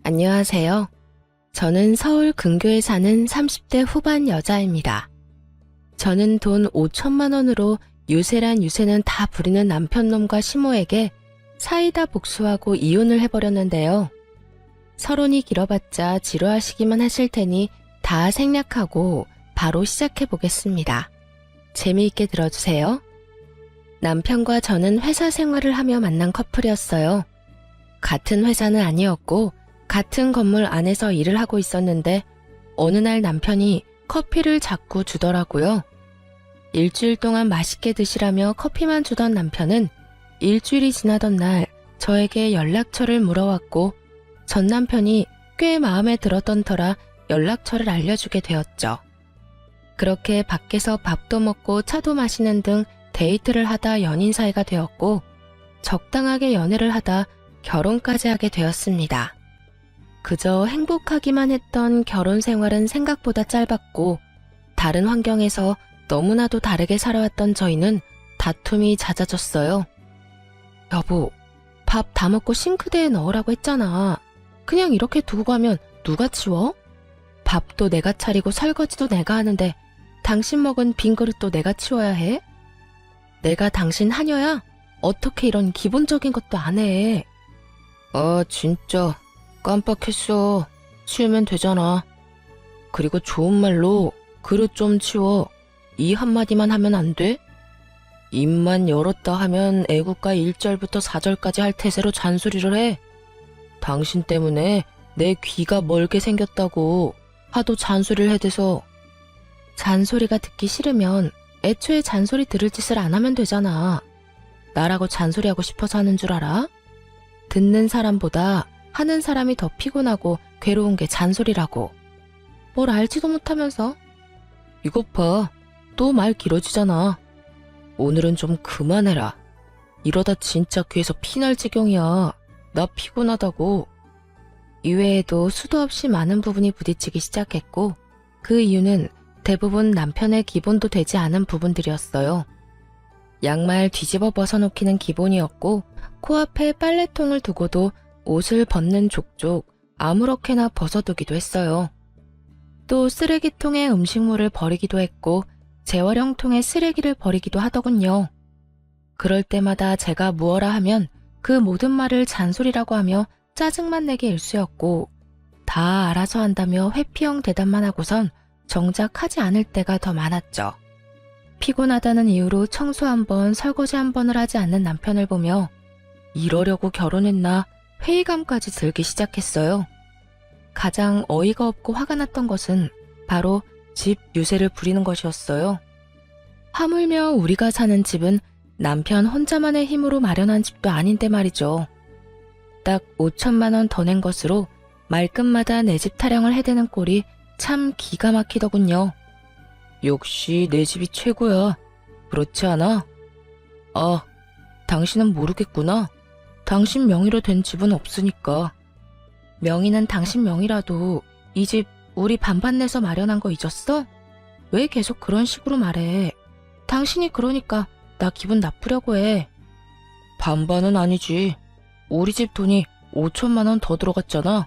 안녕하세요. 저는 서울 근교에 사는 30대 후반 여자입니다. 저는 돈 5천만 원으로 유세란 유세는 다 부리는 남편놈과 시모에게 사이다 복수하고 이혼을 해버렸는데요. 서론이 길어봤자 지루하시기만 하실 테니 다 생략하고 바로 시작해 보겠습니다. 재미있게 들어주세요. 남편과 저는 회사 생활을 하며 만난 커플이었어요. 같은 회사는 아니었고 같은 건물 안에서 일을 하고 있었는데 어느 날 남편이 커피를 자꾸 주더라고요. 일주일 동안 맛있게 드시라며 커피만 주던 남편은 일주일이 지나던 날 저에게 연락처를 물어왔고 전 남편이 꽤 마음에 들었던 터라 연락처를 알려주게 되었죠. 그렇게 밖에서 밥도 먹고 차도 마시는 등 데이트를 하다 연인 사이가 되었고 적당하게 연애를 하다 결혼까지 하게 되었습니다. 그저 행복하기만 했던 결혼 생활은 생각보다 짧았고 다른 환경에서 너무나도 다르게 살아왔던 저희는 다툼이 잦아졌어요. 여보, 밥 다 먹고 싱크대에 넣으라고 했잖아. 그냥 이렇게 두고 가면 누가 치워? 밥도 내가 차리고 설거지도 내가 하는데 당신 먹은 빈 그릇도 내가 치워야 해? 내가 당신 하녀야? 어떻게 이런 기본적인 것도 안 해? 진짜 깜빡했어. 치우면 되잖아. 그리고 좋은 말로 그릇 좀 치워. 이 한마디만 하면 안 돼? 입만 열었다 하면 애국가 1절부터 4절까지 할 태세로 잔소리를 해. 당신 때문에 내 귀가 멀게 생겼다고 하도 잔소리를 해대서. 잔소리가 듣기 싫으면 애초에 잔소리 들을 짓을 안 하면 되잖아. 나라고 잔소리하고 싶어서 하는 줄 알아? 듣는 사람보다 하는 사람이 더 피곤하고 괴로운 게 잔소리라고. 뭘 알지도 못하면서. 이것 봐. 또 말 길어지잖아. 오늘은 좀 그만해라. 이러다 진짜 귀에서 피날 지경이야. 나 피곤하다고. 이외에도 수도 없이 많은 부분이 부딪히기 시작했고 그 이유는 대부분 남편의 기본도 되지 않은 부분들이었어요. 양말 뒤집어 벗어놓기는 기본이었고 코앞에 빨래통을 두고도 옷을 벗는 족족 아무렇게나 벗어두기도 했어요. 또 쓰레기통에 음식물을 버리기도 했고 재활용통에 쓰레기를 버리기도 하더군요. 그럴 때마다 제가 무어라 하면 그 모든 말을 잔소리라고 하며 짜증만 내게 일쑤였고 다 알아서 한다며 회피형 대답만 하고선 정작 하지 않을 때가 더 많았죠. 피곤하다는 이유로 청소 한 번, 설거지 한 번을 하지 않는 남편을 보며 이러려고 결혼했나 회의감까지 들기 시작했어요. 가장 어이가 없고 화가 났던 것은 바로 집 유세를 부리는 것이었어요. 하물며 우리가 사는 집은 남편 혼자만의 힘으로 마련한 집도 아닌데 말이죠. 딱 5천만 원 더 낸 것으로 말끝마다 내 집 타령을 해대는 꼴이 참 기가 막히더군요. 역시 내 집이 최고야. 그렇지 않아? 당신은 모르겠구나. 당신 명의로 된 집은 없으니까. 명의는 당신 명의라도 이 집 우리 반반 내서 마련한 거 잊었어? 왜 계속 그런 식으로 말해? 당신이 그러니까 나 기분 나쁘려고 해. 반반은 아니지. 우리 집 돈이 5천만 원 더 들어갔잖아.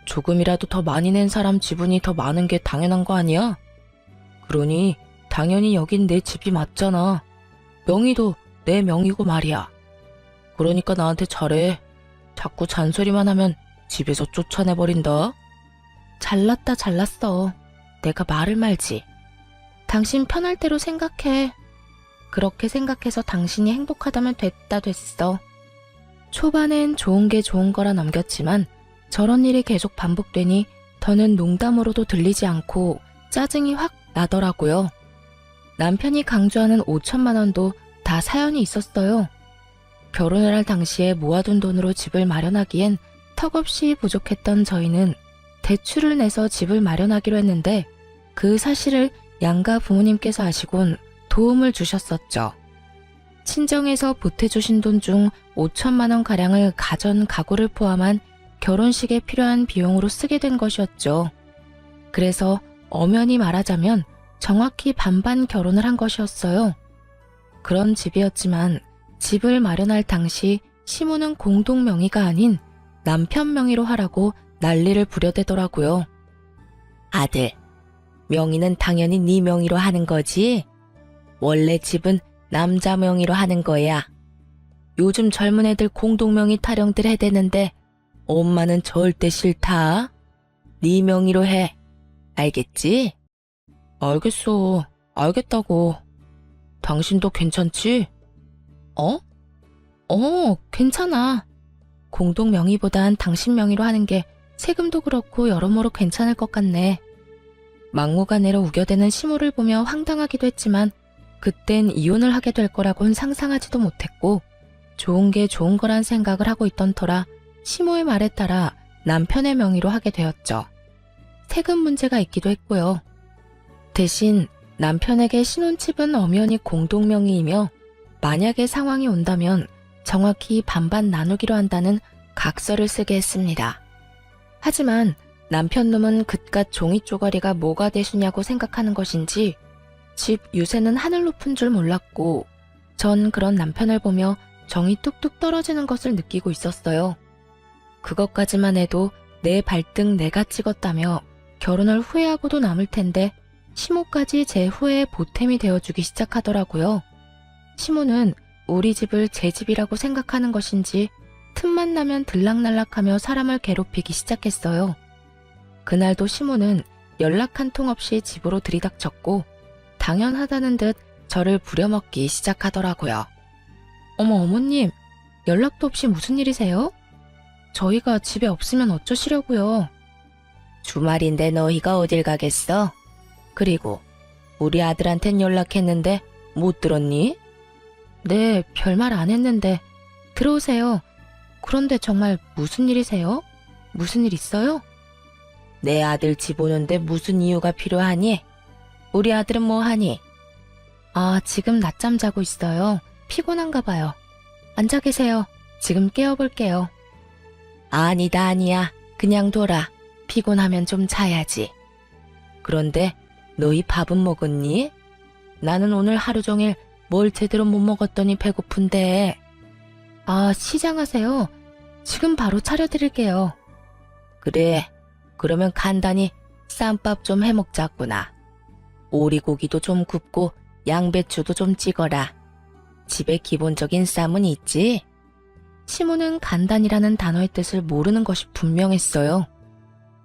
조금이라도 더 많이 낸 사람 지분이 더 많은 게 당연한 거 아니야? 그러니 당연히 여긴 내 집이 맞잖아. 명의도 내 명의고 말이야. 그러니까 나한테 잘해. 자꾸 잔소리만 하면 집에서 쫓아내버린다. 잘났다 잘났어. 내가 말을 말지. 당신 편할 대로 생각해. 그렇게 생각해서 당신이 행복하다면 됐다 됐어. 초반엔 좋은 게 좋은 거라 넘겼지만 저런 일이 계속 반복되니 더는 농담으로도 들리지 않고 짜증이 확 나더라고요. 남편이 강조하는 5천만 원도 다 사연이 있었어요. 결혼을 할 당시에 모아둔 돈으로 집을 마련하기엔 턱없이 부족했던 저희는 대출을 내서 집을 마련하기로 했는데 그 사실을 양가 부모님께서 아시곤 도움을 주셨었죠. 친정에서 보태주신 돈 중 5천만 원 가량을 가전 가구를 포함한 결혼식에 필요한 비용으로 쓰게 된 것이었죠. 그래서 엄연히 말하자면 정확히 반반 결혼을 한 것이었어요. 그런 집이었지만 집을 마련할 당시 시모는 공동 명의가 아닌 남편 명의로 하라고 난리를 부려대더라고요. 아들, 명의는 당연히 네 명의로 하는 거지. 원래 집은 남자 명의로 하는 거야. 요즘 젊은 애들 공동명의 타령들 해대는데 엄마는 절대 싫다. 네 명의로 해. 알겠지? 알겠어. 알겠다고. 당신도 괜찮지? 괜찮아. 공동 명의보단 당신 명의로 하는 게 세금도 그렇고 여러모로 괜찮을 것 같네. 막무가내로 우겨대는 시모를 보며 황당하기도 했지만 그땐 이혼을 하게 될 거라곤 상상하지도 못했고 좋은 게 좋은 거란 생각을 하고 있던 터라 시모의 말에 따라 남편의 명의로 하게 되었죠. 세금 문제가 있기도 했고요. 대신 남편에게 신혼집은 엄연히 공동명의이며 만약에 상황이 온다면 정확히 반반 나누기로 한다는 각서를 쓰게 했습니다. 하지만 남편 놈은 그깟 종이 쪼가리가 뭐가 대수냐고 생각하는 것인지 집 유세는 하늘 높은 줄 몰랐고 전 그런 남편을 보며 정이 뚝뚝 떨어지는 것을 느끼고 있었어요. 그것까지만 해도 내 발등 내가 찍었다며 결혼을 후회하고도 남을 텐데 시모까지 제 후회의 보탬이 되어주기 시작하더라고요. 시모는 우리 집을 제 집이라고 생각하는 것인지 틈만 나면 들락날락하며 사람을 괴롭히기 시작했어요. 그날도 시모는 연락 한 통 없이 집으로 들이닥쳤고 당연하다는 듯 저를 부려먹기 시작하더라고요. 어머님, 연락도 없이 무슨 일이세요? 저희가 집에 없으면 어쩌시려고요? 주말인데 너희가 어딜 가겠어? 그리고 우리 아들한텐 연락했는데 못 들었니? 네, 별말 안 했는데 들어오세요. 그런데 정말 무슨 일이세요? 무슨 일 있어요? 내 아들 집 오는데 무슨 이유가 필요하니? 우리 아들은 뭐 하니? 지금 낮잠 자고 있어요. 피곤한가 봐요. 앉아 계세요. 지금 깨워볼게요. 아니야. 그냥 둬라. 피곤하면 좀 자야지. 그런데 너희 밥은 먹었니? 나는 오늘 하루 종일 뭘 제대로 못 먹었더니 배고픈데. 시장하세요. 지금 바로 차려드릴게요. 그래, 그러면 간단히 쌈밥 좀 해먹자꾸나. 오리고기도 좀 굽고 양배추도 좀 찍어라. 집에 기본적인 쌈은 있지? 시모는 간단이라는 단어의 뜻을 모르는 것이 분명했어요.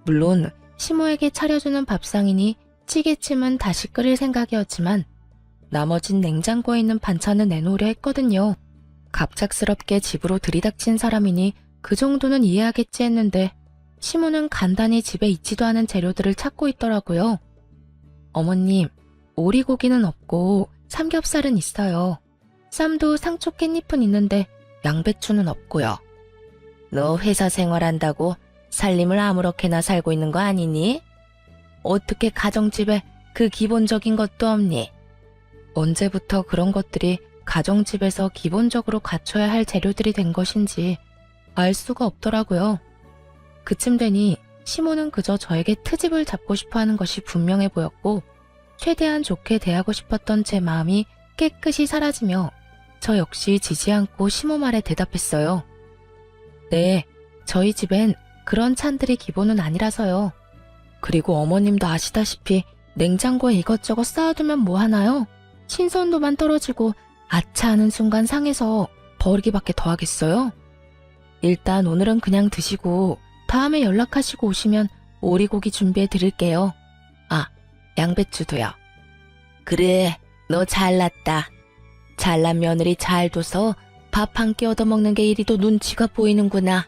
물론 시모에게 차려주는 밥상이니 찌개찜은 다시 끓일 생각이었지만 나머진 냉장고에 있는 반찬을 내놓으려 했거든요. 갑작스럽게 집으로 들이닥친 사람이니 그 정도는 이해하겠지 했는데 시모는 간단히 집에 있지도 않은 재료들을 찾고 있더라고요. 어머님, 오리고기는 없고 삼겹살은 있어요. 쌈도 상추 깻잎은 있는데 양배추는 없고요. 너 회사 생활한다고 살림을 아무렇게나 살고 있는 거 아니니? 어떻게 가정집에 그 기본적인 것도 없니? 언제부터 그런 것들이 가정집에서 기본적으로 갖춰야 할 재료들이 된 것인지 알 수가 없더라고요. 그쯤 되니 시모는 그저 저에게 트집을 잡고 싶어하는 것이 분명해 보였고 최대한 좋게 대하고 싶었던 제 마음이 깨끗이 사라지며 저 역시 지지 않고 시모 말에 대답했어요. 네, 저희 집엔 그런 찬들이 기본은 아니라서요. 그리고 어머님도 아시다시피 냉장고에 이것저것 쌓아두면 뭐 하나요? 신선도만 떨어지고 아차 하는 순간 상해서 버리기밖에 더 하겠어요? 일단 오늘은 그냥 드시고 다음에 연락하시고 오시면 오리고기 준비해 드릴게요. 양배추도요. 그래, 너 잘났다. 잘난 며느리 잘 둬서 밥 한 끼 얻어먹는 게 이리도 눈치가 보이는구나.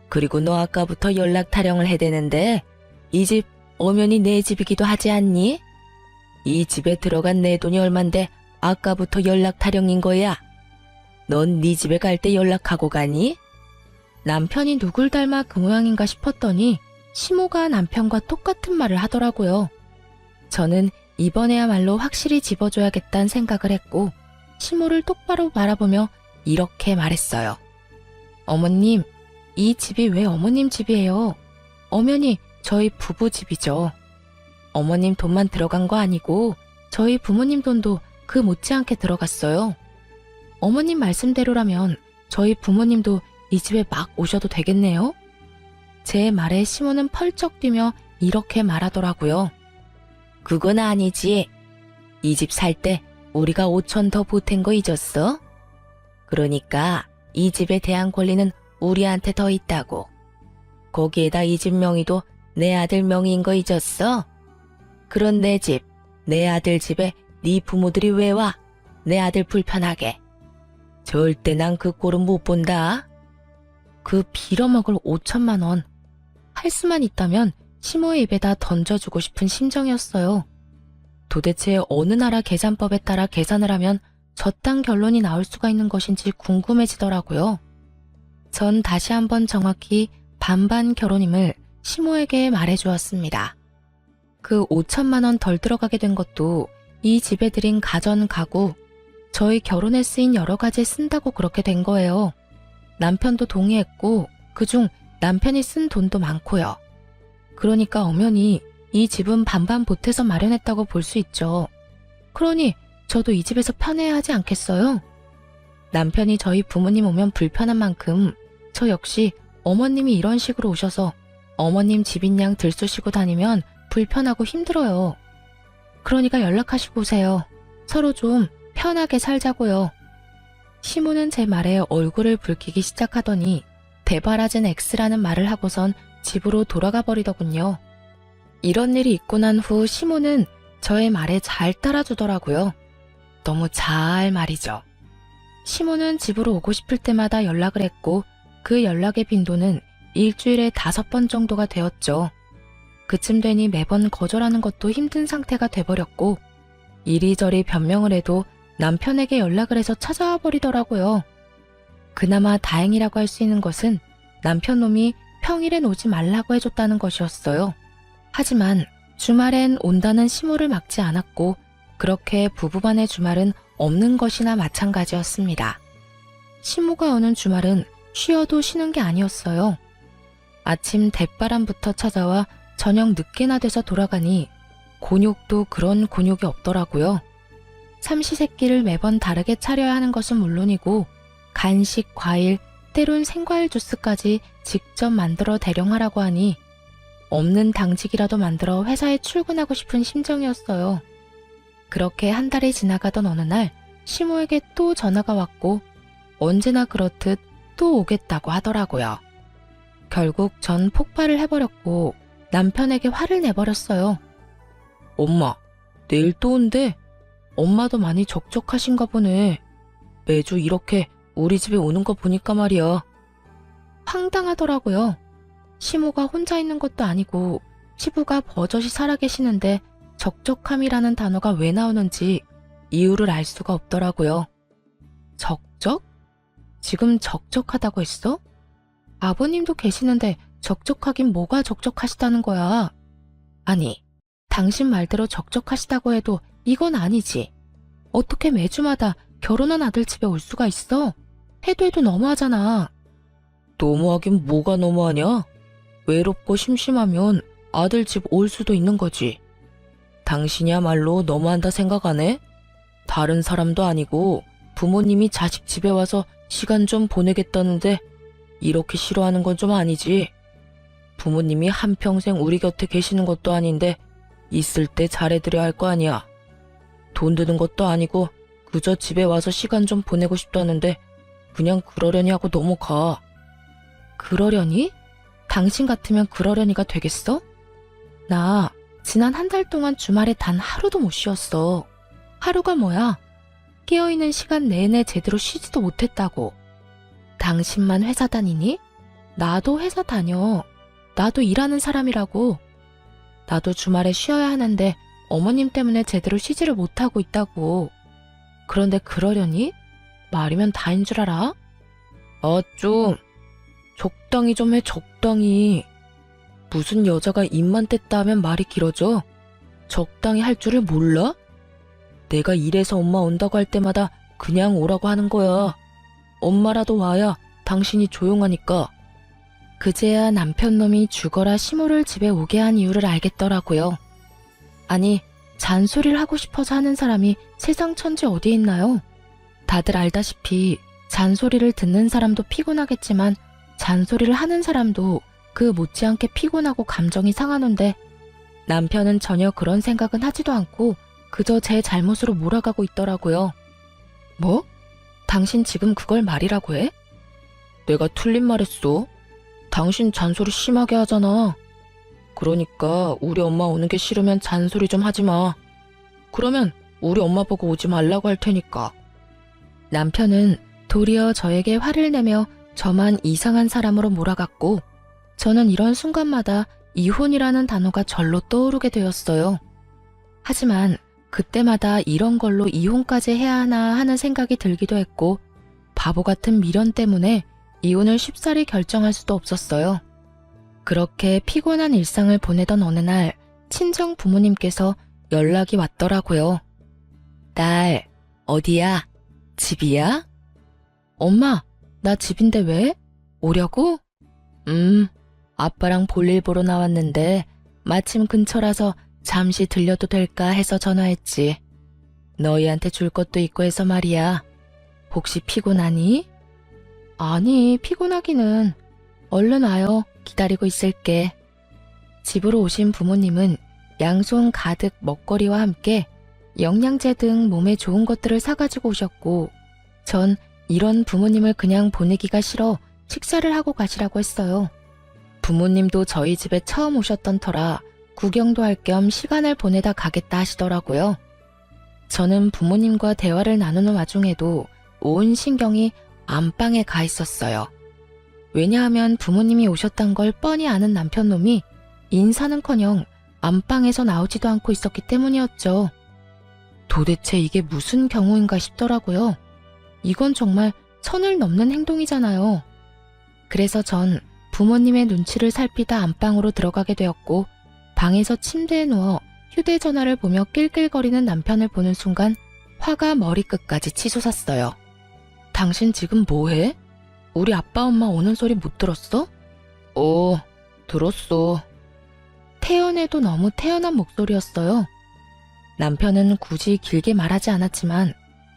그리고 너 아까부터 연락 타령을 해대는데 이 집 엄연히 내 집이기도 하지 않니? 이 집에 들어간 내 돈이 얼만데 아까부터 연락 타령인 거야. 넌 네 집에 갈 때 연락하고 가니? 남편이 누굴 닮아 그 모양인가 싶었더니 시모가 남편과 똑같은 말을 하더라고요. 저는 이번에야말로 확실히 집어줘야겠다는 생각을 했고 시모를 똑바로 바라보며 이렇게 말했어요. 어머님, 이 집이 왜 어머님 집이에요? 엄연히 저희 부부 집이죠. 어머님 돈만 들어간 거 아니고 저희 부모님 돈도 그 못지않게 들어갔어요. 어머님 말씀대로라면 저희 부모님도 이 집에 막 오셔도 되겠네요? 제 말에 시모는 펄쩍 뛰며 이렇게 말하더라고요. 그건 아니지. 이 집 살 때 우리가 5천 더 보탠 거 잊었어? 그러니까 이 집에 대한 권리는 우리한테 더 있다고. 거기에다 이 집 명의도 내 아들 명의인 거 잊었어? 그런 내 집, 내 아들 집에 네 부모들이 왜 와? 내 아들 불편하게. 절대 난 그 꼴은 못 본다. 그 빌어먹을 5천만 원. 할 수만 있다면 시모의 입에다 던져주고 싶은 심정이었어요. 도대체 어느 나라 계산법에 따라 계산을 하면 저딴 결론이 나올 수가 있는 것인지 궁금해지더라고요. 전 다시 한번 정확히 반반 결혼임을 시모에게 말해주었습니다. 그 5천만 원 덜 들어가게 된 것도 이 집에 들인 가전, 가구, 저희 결혼에 쓰인 여러 가지에 쓴다고 그렇게 된 거예요. 남편도 동의했고 그중 남편이 쓴 돈도 많고요. 그러니까 엄연히 이 집은 반반 보태서 마련했다고 볼 수 있죠. 그러니 저도 이 집에서 편해야 하지 않겠어요? 남편이 저희 부모님 오면 불편한 만큼 저 역시 어머님이 이런 식으로 오셔서 어머님 집인 양 들쑤시고 다니면 불편하고 힘들어요. 그러니까 연락하시고 오세요. 서로 좀 편하게 살자고요. 시모는 제 말에 얼굴을 붉히기 시작하더니 대바라진 X라는 말을 하고선 집으로 돌아가 버리더군요. 이런 일이 있고 난 후 시모는 저의 말에 잘 따라주더라고요. 너무 잘 말이죠. 시모는 집으로 오고 싶을 때마다 연락을 했고 그 연락의 빈도는 일주일에 5번 정도가 되었죠. 그쯤 되니 매번 거절하는 것도 힘든 상태가 돼버렸고 이리저리 변명을 해도 남편에게 연락을 해서 찾아와 버리더라고요. 그나마 다행이라고 할 수 있는 것은 남편 놈이 평일엔 오지 말라고 해줬다는 것이었어요. 하지만 주말엔 온다는 시모를 막지 않았고 그렇게 부부간의 주말은 없는 것이나 마찬가지였습니다. 시모가 오는 주말은 쉬어도 쉬는 게 아니었어요. 아침 대바람부터 찾아와 저녁 늦게나 돼서 돌아가니 곤욕도 그런 곤욕이 없더라고요. 삼시세끼를 매번 다르게 차려야 하는 것은 물론이고 간식, 과일, 때론 생과일 주스까지 직접 만들어 대령하라고 하니 없는 당직이라도 만들어 회사에 출근하고 싶은 심정이었어요. 그렇게 한 달이 지나가던 어느 날 시모에게 또 전화가 왔고 언제나 그렇듯 또 오겠다고 하더라고요. 결국 전 폭발을 해버렸고 남편에게 화를 내버렸어요. 엄마, 내일 또 온대. 엄마도 많이 적적하신가 보네. 매주 이렇게 우리 집에 오는 거 보니까 말이야. 황당하더라고요. 시모가 혼자 있는 것도 아니고 시부가 버젓이 살아계시는데 적적함이라는 단어가 왜 나오는지 이유를 알 수가 없더라고요. 적적? 지금 적적하다고 했어? 아버님도 계시는데 적적하긴 뭐가 적적하시다는 거야. 아니, 당신 말대로 적적하시다고 해도 이건 아니지. 어떻게 매주마다 결혼한 아들 집에 올 수가 있어? 해도 너무하잖아. 너무하긴 뭐가 너무하냐? 외롭고 심심하면 아들 집 올 수도 있는 거지. 당신이야말로 너무한다 생각 안 해? 다른 사람도 아니고 부모님이 자식 집에 와서 시간 좀 보내겠다는데 이렇게 싫어하는 건 좀 아니지. 부모님이 한평생 우리 곁에 계시는 것도 아닌데 있을 때 잘해드려야 할 거 아니야. 돈 드는 것도 아니고 그저 집에 와서 시간 좀 보내고 싶다는데 그냥 그러려니 하고 넘어가. 그러려니? 당신 같으면 그러려니가 되겠어? 나 지난 한 달 동안 주말에 단 하루도 못 쉬었어. 하루가 뭐야? 깨어있는 시간 내내 제대로 쉬지도 못했다고. 당신만 회사 다니니? 나도 회사 다녀. 나도 일하는 사람이라고. 나도 주말에 쉬어야 하는데 어머님 때문에 제대로 쉬지를 못하고 있다고. 그런데 그러려니? 말이면 다인 줄 알아? 좀 적당히 좀 해, 적당히. 무슨 여자가 입만 뗐다 하면 말이 길어져? 적당히 할 줄을 몰라? 내가 일해서 엄마 온다고 할 때마다 그냥 오라고 하는 거야. 엄마라도 와야 당신이 조용하니까. 그제야 남편 놈이 죽어라 시모를 집에 오게 한 이유를 알겠더라고요. 아니, 잔소리를 하고 싶어서 하는 사람이 세상 천지 어디에 있나요? 다들 알다시피 잔소리를 듣는 사람도 피곤하겠지만 잔소리를 하는 사람도 그 못지않게 피곤하고 감정이 상하는데 남편은 전혀 그런 생각은 하지도 않고 그저 제 잘못으로 몰아가고 있더라고요. 뭐? 당신 지금 그걸 말이라고 해? 내가 틀린 말 했어. 당신 잔소리 심하게 하잖아. 그러니까 우리 엄마 오는 게 싫으면 잔소리 좀 하지 마. 그러면 우리 엄마 보고 오지 말라고 할 테니까. 남편은 도리어 저에게 화를 내며 저만 이상한 사람으로 몰아갔고 저는 이런 순간마다 이혼이라는 단어가 절로 떠오르게 되었어요. 하지만 그때마다 이런 걸로 이혼까지 해야 하나 하는 생각이 들기도 했고 바보 같은 미련 때문에 이혼을 쉽사리 결정할 수도 없었어요. 그렇게 피곤한 일상을 보내던 어느 날 친정 부모님께서 연락이 왔더라고요. 딸, 어디야? 집이야? 엄마, 나 집인데 왜? 오려고? 아빠랑 볼일 보러 나왔는데 마침 근처라서 잠시 들려도 될까 해서 전화했지. 너희한테 줄 것도 있고 해서 말이야. 혹시 피곤하니? 아니, 피곤하기는. 얼른 와요. 기다리고 있을게. 집으로 오신 부모님은 양손 가득 먹거리와 함께 영양제 등 몸에 좋은 것들을 사가지고 오셨고 전 이런 부모님을 그냥 보내기가 싫어 식사를 하고 가시라고 했어요. 부모님도 저희 집에 처음 오셨던 터라 구경도 할 겸 시간을 보내다 가겠다 하시더라고요. 저는 부모님과 대화를 나누는 와중에도 온 신경이 안방에 가 있었어요. 왜냐하면 부모님이 오셨단 걸 뻔히 아는 남편놈이 인사는커녕 안방에서 나오지도 않고 있었기 때문이었죠. 도대체 이게 무슨 경우인가 싶더라고요. 이건 정말 선을 넘는 행동이잖아요. 그래서 전 부모님의 눈치를 살피다 안방으로 들어가게 되었고 방에서 침대에 누워 휴대전화를 보며 낄낄거리는 남편을 보는 순간 화가 머리끝까지 치솟았어요. 당신 지금 뭐해? 우리 아빠 엄마 오는 소리 못 들었어? 들었어. 태연해도 너무 태연한 목소리였어요. 남편은 굳이 길게 말하지 않았지만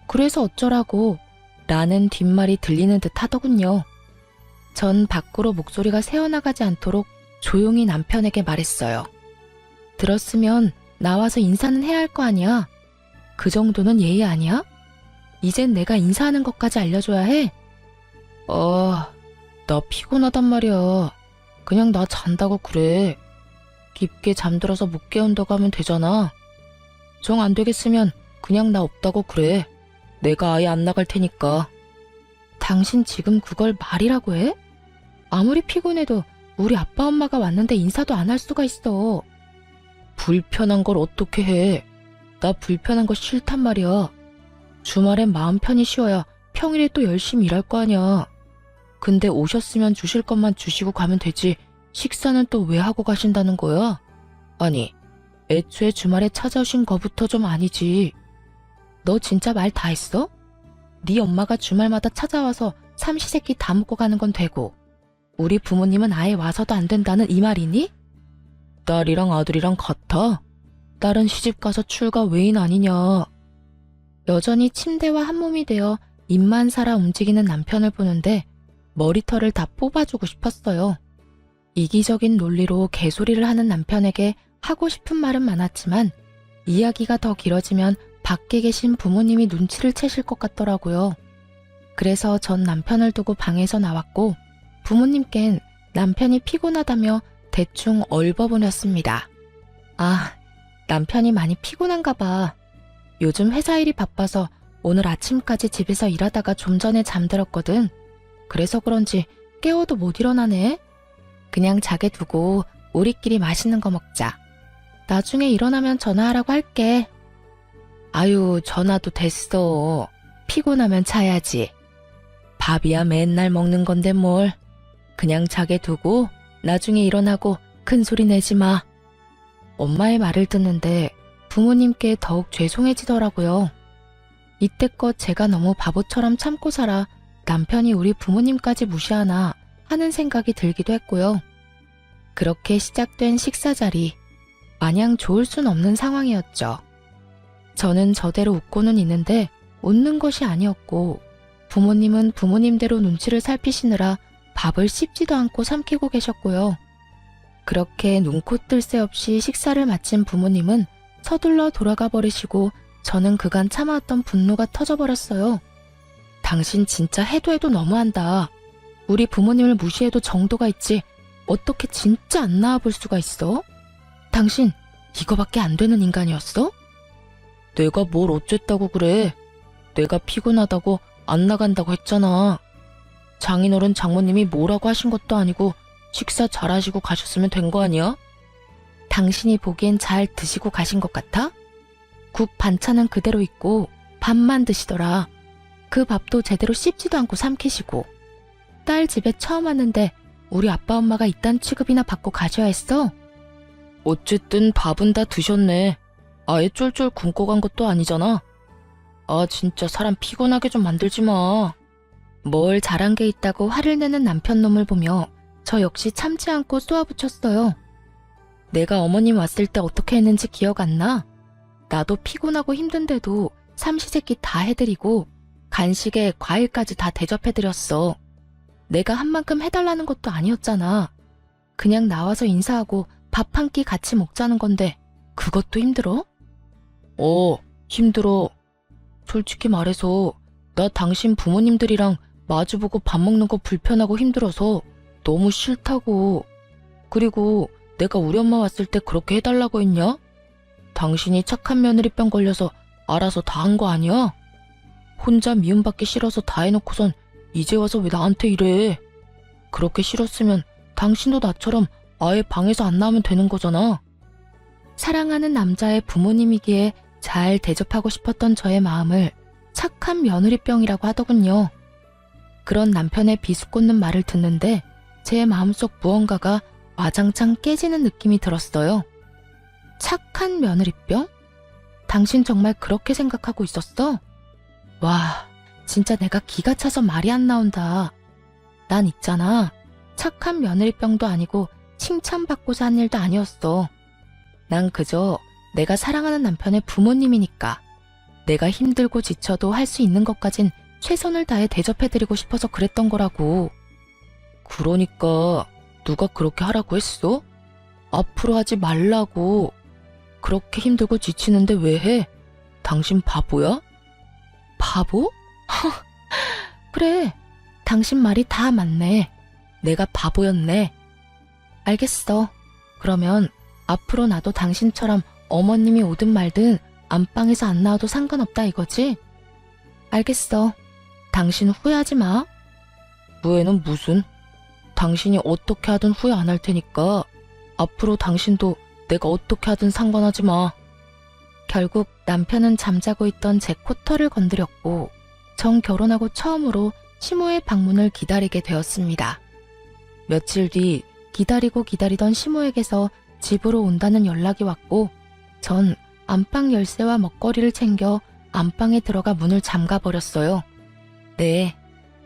그래서 어쩌라고 라는 뒷말이 들리는 듯 하더군요. 전 밖으로 목소리가 새어나가지 않도록 조용히 남편에게 말했어요. 들었으면 나와서 인사는 해야 할 거 아니야. 그 정도는 예의 아니야? 이젠 내가 인사하는 것까지 알려줘야 해? 나 피곤하단 말이야. 그냥 나 잔다고 그래. 깊게 잠들어서 못 깨운다고 하면 되잖아. 정 안 되겠으면 그냥 나 없다고 그래. 내가 아예 안 나갈 테니까. 당신 지금 그걸 말이라고 해? 아무리 피곤해도 우리 아빠 엄마가 왔는데 인사도 안 할 수가 있어. 불편한 걸 어떻게 해. 나 불편한 거 싫단 말이야. 주말엔 마음 편히 쉬어야 평일에 또 열심히 일할 거 아니야. 근데 오셨으면 주실 것만 주시고 가면 되지. 식사는 또 왜 하고 가신다는 거야? 아니, 애초에 주말에 찾아오신 거부터 좀 아니지. 너 진짜 말 다 했어? 네 엄마가 주말마다 찾아와서 삼시세끼 다 먹고 가는 건 되고 우리 부모님은 아예 와서도 안 된다는 이 말이니? 딸이랑 아들이랑 같아? 딸은 시집가서 출가 외인 아니냐. 여전히 침대와 한몸이 되어 입만 살아 움직이는 남편을 보는데 머리털을 다 뽑아주고 싶었어요. 이기적인 논리로 개소리를 하는 남편에게 하고 싶은 말은 많았지만 이야기가 더 길어지면 밖에 계신 부모님이 눈치를 채실 것 같더라고요. 그래서 전 남편을 두고 방에서 나왔고 부모님께는 남편이 피곤하다며 대충 얼버무렸습니다. 아, 남편이 많이 피곤한가 봐. 요즘 회사 일이 바빠서 오늘 아침까지 집에서 일하다가 좀 전에 잠들었거든. 그래서 그런지 깨워도 못 일어나네. 그냥 자게 두고 우리끼리 맛있는 거 먹자. 나중에 일어나면 전화하라고 할게. 아유, 전화도 됐어. 피곤하면 자야지. 밥이야 맨날 먹는 건데 뭘. 그냥 자게 두고 나중에 일어나고 큰 소리 내지 마. 엄마의 말을 듣는데 부모님께 더욱 죄송해지더라고요. 이때껏 제가 너무 바보처럼 참고 살아 남편이 우리 부모님까지 무시하나 하는 생각이 들기도 했고요. 그렇게 시작된 식사 자리, 마냥 좋을 순 없는 상황이었죠. 저는 저대로 웃고는 있는데 웃는 것이 아니었고 부모님은 부모님대로 눈치를 살피시느라 밥을 씹지도 않고 삼키고 계셨고요. 그렇게 눈코 뜰 새 없이 식사를 마친 부모님은 서둘러 돌아가 버리시고 저는 그간 참아왔던 분노가 터져버렸어요. 당신 진짜 해도 해도 너무한다. 우리 부모님을 무시해도 정도가 있지. 어떻게 진짜 안 나와볼 수가 있어? 당신 이거밖에 안 되는 인간이었어? 내가 뭘 어쨌다고 그래. 내가 피곤하다고 안 나간다고 했잖아. 장인어른 장모님이 뭐라고 하신 것도 아니고 식사 잘하시고 가셨으면 된 거 아니야? 당신이 보기엔 잘 드시고 가신 것 같아? 국 반찬은 그대로 있고 밥만 드시더라. 그 밥도 제대로 씹지도 않고 삼키시고. 딸 집에 처음 왔는데 우리 아빠 엄마가 이딴 취급이나 받고 가셔야 했어? 어쨌든 밥은 다 드셨네. 아예 쫄쫄 굶고 간 것도 아니잖아. 아 진짜 사람 피곤하게 좀 만들지 마. 뭘 잘한 게 있다고 화를 내는 남편 놈을 보며 저 역시 참지 않고 쏘아붙였어요. 내가 어머님 왔을 때 어떻게 했는지 기억 안 나? 나도 피곤하고 힘든데도 삼시세끼 다 해드리고 간식에 과일까지 다 대접해드렸어. 내가 한 만큼 해달라는 것도 아니었잖아. 그냥 나와서 인사하고 밥 한 끼 같이 먹자는 건데 그것도 힘들어? 힘들어. 솔직히 말해서 나 당신 부모님들이랑 마주보고 밥 먹는 거 불편하고 힘들어서 너무 싫다고. 그리고 내가 우리 엄마 왔을 때 그렇게 해달라고 했냐? 당신이 착한 며느리병 걸려서 알아서 다 한 거 아니야? 혼자 미움받기 싫어서 다 해놓고선 이제 와서 왜 나한테 이래? 그렇게 싫었으면 당신도 나처럼 아예 방에서 안 나오면 되는 거잖아. 사랑하는 남자의 부모님이기에 잘 대접하고 싶었던 저의 마음을 착한 며느리병이라고 하더군요. 그런 남편의 비수꽂는 말을 듣는데 제 마음속 무언가가 와장창 깨지는 느낌이 들었어요. 착한 며느리병? 당신 정말 그렇게 생각하고 있었어? 와, 진짜 내가 기가 차서 말이 안 나온다. 난 있잖아. 착한 며느리병도 아니고 칭찬받고자 한 일도 아니었어. 난 그저 내가 사랑하는 남편의 부모님이니까 내가 힘들고 지쳐도 할 수 있는 것까진 최선을 다해 대접해드리고 싶어서 그랬던 거라고. 그러니까 누가 그렇게 하라고 했어? 앞으로 하지 말라고. 그렇게 힘들고 지치는데 왜 해? 당신 바보야? 바보? 그래, 당신 말이 다 맞네. 내가 바보였네. 알겠어. 그러면 앞으로 나도 당신처럼 어머님이 오든 말든 안방에서 안 나와도 상관없다 이거지? 알겠어. 당신 후회하지 마. 후회는 무슨? 당신이 어떻게 하든 후회 안 할 테니까 앞으로 당신도 내가 어떻게 하든 상관하지 마. 결국 남편은 잠자고 있던 제 코털을 건드렸고 전 결혼하고 처음으로 시모의 방문을 기다리게 되었습니다. 며칠 뒤 기다리고 기다리던 시모에게서 집으로 온다는 연락이 왔고 전 안방 열쇠와 먹거리를 챙겨 안방에 들어가 문을 잠가버렸어요. 네,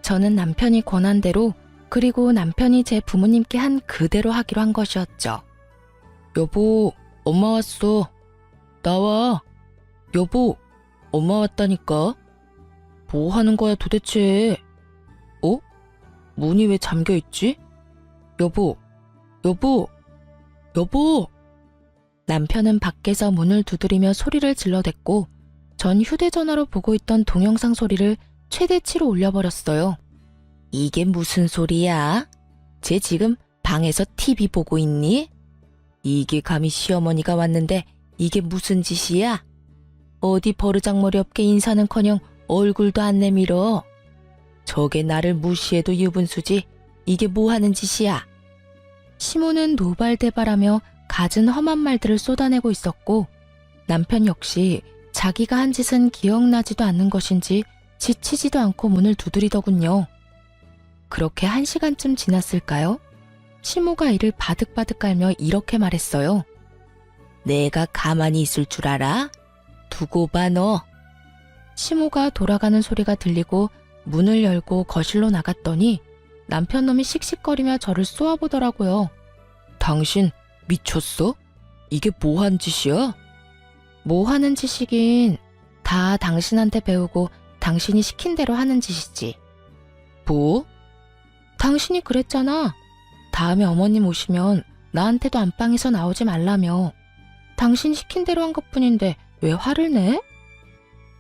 저는 남편이 권한 대로 그리고 남편이 제 부모님께 한 그대로 하기로 한 것이었죠. 여보, 엄마 왔어. 나와. 여보, 엄마 왔다니까. 뭐 하는 거야 도대체? 문이 왜 잠겨있지? 여보, 여보, 여보! 남편은 밖에서 문을 두드리며 소리를 질러댔고 전 휴대전화로 보고 있던 동영상 소리를 최대치로 올려버렸어요. 이게 무슨 소리야? 쟤 지금 방에서 TV 보고 있니? 이게 감히 시어머니가 왔는데 이게 무슨 짓이야? 어디 버르장머리 없게 인사는커녕 얼굴도 안 내밀어. 저게 나를 무시해도 유분수지. 이게 뭐 하는 짓이야? 시모는 노발대발하며 갖은 험한 말들을 쏟아내고 있었고 남편 역시 자기가 한 짓은 기억나지도 않는 것인지 지치지도 않고 문을 두드리더군요. 그렇게 1시간쯤 지났을까요? 시모가 이를 바득바득 깔며 이렇게 말했어요. 내가 가만히 있을 줄 알아? 두고 봐 너. 시모가 돌아가는 소리가 들리고 문을 열고 거실로 나갔더니 남편 놈이 씩씩거리며 저를 쏘아보더라고요. 당신 미쳤어? 이게 뭐 한 짓이야? 뭐 하는 짓이긴. 다 당신한테 배우고 당신이 시킨 대로 하는 짓이지. 뭐? 당신이 그랬잖아. 다음에 어머님 오시면 나한테도 안방에서 나오지 말라며. 당신 시킨 대로 한 것뿐인데 왜 화를 내?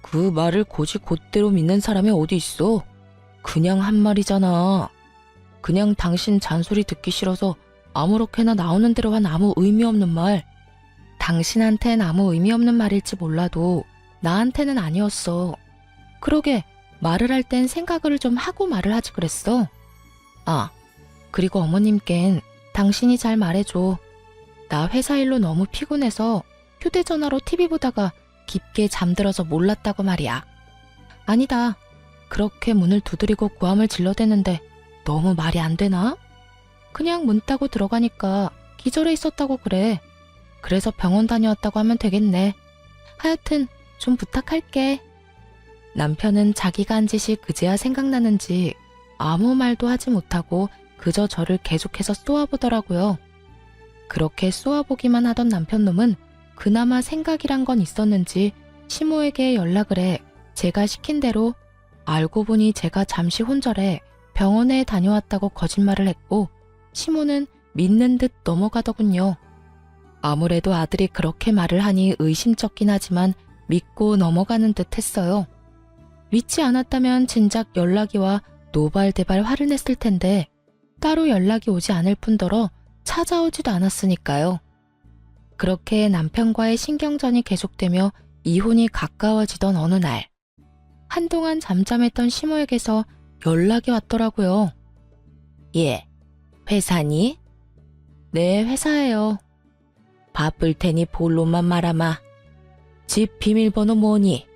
그 말을 곧이 곧대로 믿는 사람이 어디 있어? 그냥 한 말이잖아. 그냥 당신 잔소리 듣기 싫어서 아무렇게나 나오는 대로 한 아무 의미 없는 말. 당신한텐 아무 의미 없는 말일지 몰라도 나한테는 아니었어. 그러게 말을 할 땐 생각을 좀 하고 말을 하지 그랬어. 아, 그리고 어머님껜 당신이 잘 말해줘. 나 회사 일로 너무 피곤해서 휴대전화로 TV 보다가 깊게 잠들어서 몰랐다고 말이야. 아니다. 그렇게 문을 두드리고 고함을 질러대는데 너무 말이 안 되나? 그냥 문 따고 들어가니까 기절해 있었다고 그래. 그래서 병원 다녀왔다고 하면 되겠네. 하여튼 좀 부탁할게. 남편은 자기가 한 짓이 그제야 생각나는지 아무 말도 하지 못하고 그저 저를 계속해서 쏘아보더라고요. 그렇게 쏘아보기만 하던 남편놈은 그나마 생각이란 건 있었는지 시모에게 연락을 해 제가 시킨 대로 알고 보니 제가 잠시 혼절해 병원에 다녀왔다고 거짓말을 했고 시모는 믿는 듯 넘어가더군요. 아무래도 아들이 그렇게 말을 하니 의심쩍긴 하지만 믿고 넘어가는 듯 했어요. 믿지 않았다면 진작 연락이 와 노발대발 화를 냈을 텐데 따로 연락이 오지 않을 뿐더러 찾아오지도 않았으니까요. 그렇게 남편과의 신경전이 계속되며 이혼이 가까워지던 어느 날 한동안 잠잠했던 시모에게서 연락이 왔더라고요. 예, 회사니? 네, 회사예요. 바쁠 테니 본론만 말아마. 집 비밀번호 뭐니?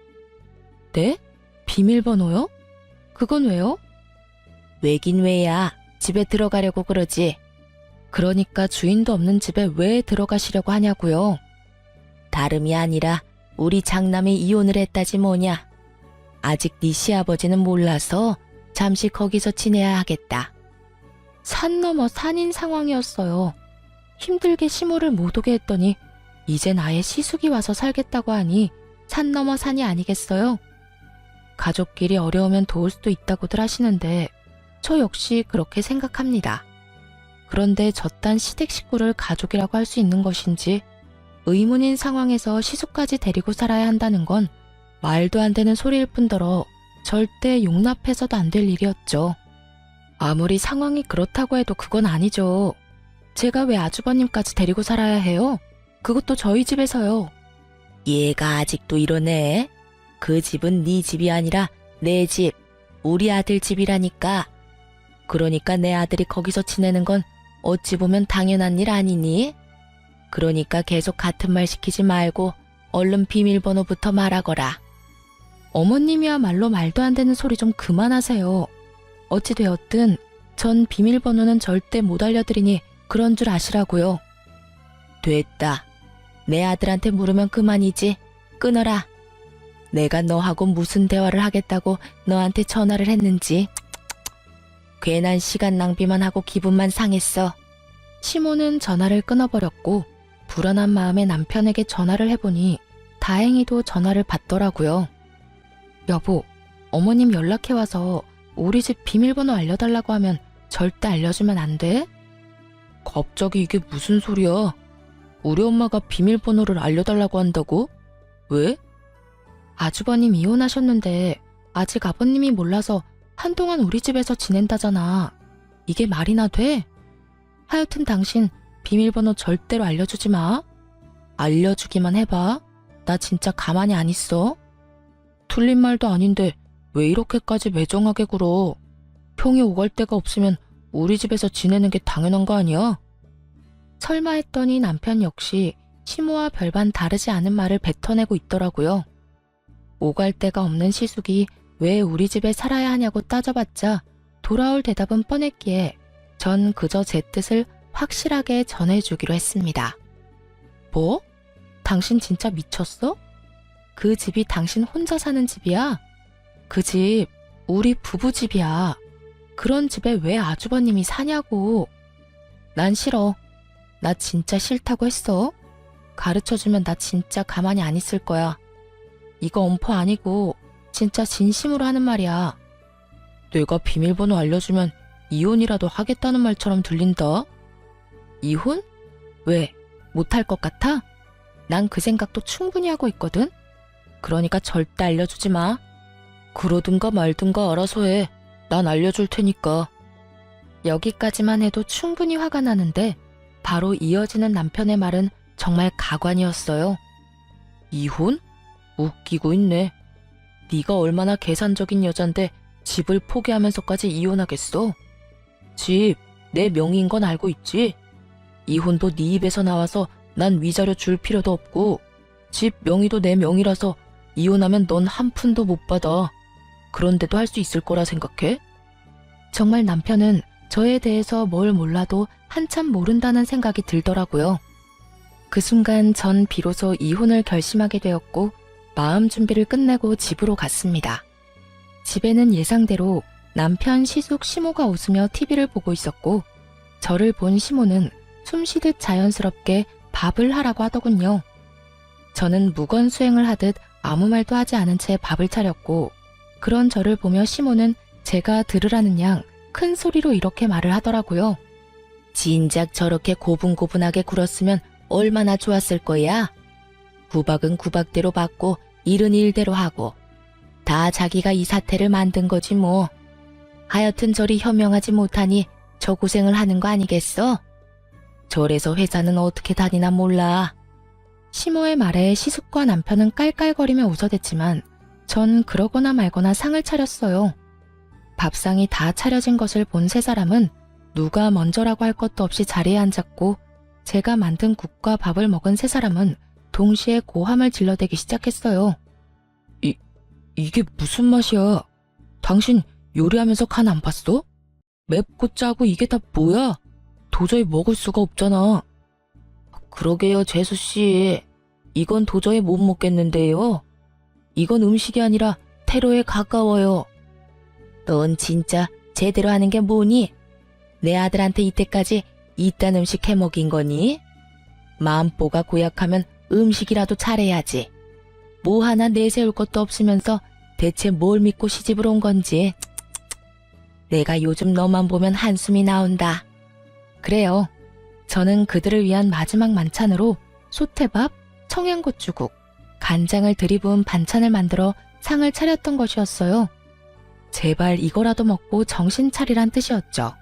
네? 비밀번호요? 그건 왜요? 왜긴 왜야. 집에 들어가려고 그러지. 그러니까 주인도 없는 집에 왜 들어가시려고 하냐고요. 다름이 아니라 우리 장남이 이혼을 했다지 뭐냐. 아직 네 시아버지는 몰라서 잠시 거기서 지내야 하겠다. 산 넘어 산인 상황이었어요. 힘들게 시모를 못 오게 했더니 이젠 아예 시숙이 와서 살겠다고 하니 산 넘어 산이 아니겠어요? 가족끼리 어려우면 도울 수도 있다고들 하시는데 저 역시 그렇게 생각합니다. 그런데 저딴 시댁 식구를 가족이라고 할 수 있는 것인지 의문인 상황에서 시숙까지 데리고 살아야 한다는 건 말도 안 되는 소리일 뿐더러 절대 용납해서도 안 될 일이었죠. 아무리 상황이 그렇다고 해도 그건 아니죠. 제가 왜 아주버님까지 데리고 살아야 해요? 그것도 저희 집에서요. 얘가 아직도 이러네. 그 집은 네 집이 아니라 내 집, 우리 아들 집이라니까. 그러니까 내 아들이 거기서 지내는 건 어찌 보면 당연한 일 아니니? 그러니까 계속 같은 말 시키지 말고 얼른 비밀번호부터 말하거라. 어머님이야말로 말도 안 되는 소리 좀 그만하세요. 어찌 되었든 전 비밀번호는 절대 못 알려드리니 그런 줄 아시라고요. 됐다. 내 아들한테 물으면 그만이지. 끊어라. 내가 너하고 무슨 대화를 하겠다고 너한테 전화를 했는지. 괜한 시간 낭비만 하고 기분만 상했어. 시모는 전화를 끊어버렸고 불안한 마음에 남편에게 전화를 해보니 다행히도 전화를 받더라고요. 여보, 어머님 연락해와서 우리 집 비밀번호 알려달라고 하면 절대 알려주면 안 돼? 갑자기 이게 무슨 소리야? 우리 엄마가 비밀번호를 알려달라고 한다고? 왜? 아주버님 이혼하셨는데 아직 아버님이 몰라서 한동안 우리 집에서 지낸다잖아. 이게 말이나 돼? 하여튼 당신 비밀번호 절대로 알려주지 마. 알려주기만 해봐. 나 진짜 가만히 안 있어. 틀린 말도 아닌데 왜 이렇게까지 매정하게 굴어. 평이 오갈 데가 없으면 우리 집에서 지내는 게 당연한 거 아니야? 설마 했더니 남편 역시 시모와 별반 다르지 않은 말을 뱉어내고 있더라고요. 오갈 데가 없는 시숙이 왜 우리 집에 살아야 하냐고 따져봤자 돌아올 대답은 뻔했기에 전 그저 제 뜻을 확실하게 전해주기로 했습니다. 뭐? 당신 진짜 미쳤어? 그 집이 당신 혼자 사는 집이야? 그 집 우리 부부 집이야. 그런 집에 왜 아주버님이 사냐고. 난 싫어. 나 진짜 싫다고 했어. 가르쳐주면 나 진짜 가만히 안 있을 거야. 이거 엄포 아니고 진짜 진심으로 하는 말이야. 내가 비밀번호 알려주면 이혼이라도 하겠다는 말처럼 들린다. 이혼? 왜? 못할 것 같아? 난 그 생각도 충분히 하고 있거든? 그러니까 절대 알려주지 마. 그러든가 말든가 알아서 해. 난 알려줄 테니까. 여기까지만 해도 충분히 화가 나는데 바로 이어지는 남편의 말은 정말 가관이었어요. 이혼? 웃기고 있네. 네가 얼마나 계산적인 여잔데 집을 포기하면서까지 이혼하겠어? 집 내 명의인 건 알고 있지? 이혼도 네 입에서 나와서 난 위자료 줄 필요도 없고 집 명의도 내 명의라서 이혼하면 넌 한 푼도 못 받아. 그런데도 할 수 있을 거라 생각해? 정말 남편은 저에 대해서 뭘 몰라도 한참 모른다는 생각이 들더라고요. 그 순간 전 비로소 이혼을 결심하게 되었고 마음 준비를 끝내고 집으로 갔습니다. 집에는 예상대로 남편 시숙 시모가 웃으며 TV를 보고 있었고 저를 본 시모는 숨쉬듯 자연스럽게 밥을 하라고 하더군요. 저는 무건수행을 하듯 아무 말도 하지 않은 채 밥을 차렸고 그런 저를 보며 시모는 제가 들으라는 양 큰 소리로 이렇게 말을 하더라고요. 진작 저렇게 고분고분하게 굴었으면 얼마나 좋았을 거야. 구박은 구박대로 받고 일은 일대로 하고 다 자기가 이 사태를 만든 거지 뭐. 하여튼 저리 현명하지 못하니 저 고생을 하는 거 아니겠어? 저래서 회사는 어떻게 다니나 몰라. 시모의 말에 시숙과 남편은 깔깔거리며 웃어댔지만 전 그러거나 말거나 상을 차렸어요. 밥상이 다 차려진 것을 본 세 사람은 누가 먼저라고 할 것도 없이 자리에 앉았고 제가 만든 국과 밥을 먹은 세 사람은 동시에 고함을 질러대기 시작했어요. 이게 무슨 맛이야? 당신 요리하면서 간 안 봤어? 맵고 짜고 이게 다 뭐야? 도저히 먹을 수가 없잖아. 그러게요, 재수씨. 이건 도저히 못 먹겠는데요. 이건 음식이 아니라 테러에 가까워요. 넌 진짜 제대로 하는 게 뭐니? 내 아들한테 이때까지 이딴 음식 해 먹인 거니? 마음보가 고약하면 음식이라도 잘해야지. 뭐 하나 내세울 것도 없으면서 대체 뭘 믿고 시집을 온 건지. 내가 요즘 너만 보면 한숨이 나온다. 그래요. 저는 그들을 위한 마지막 만찬으로 소태밥, 청양고추국, 간장을 들이부은 반찬을 만들어 상을 차렸던 것이었어요. 제발 이거라도 먹고 정신 차리란 뜻이었죠.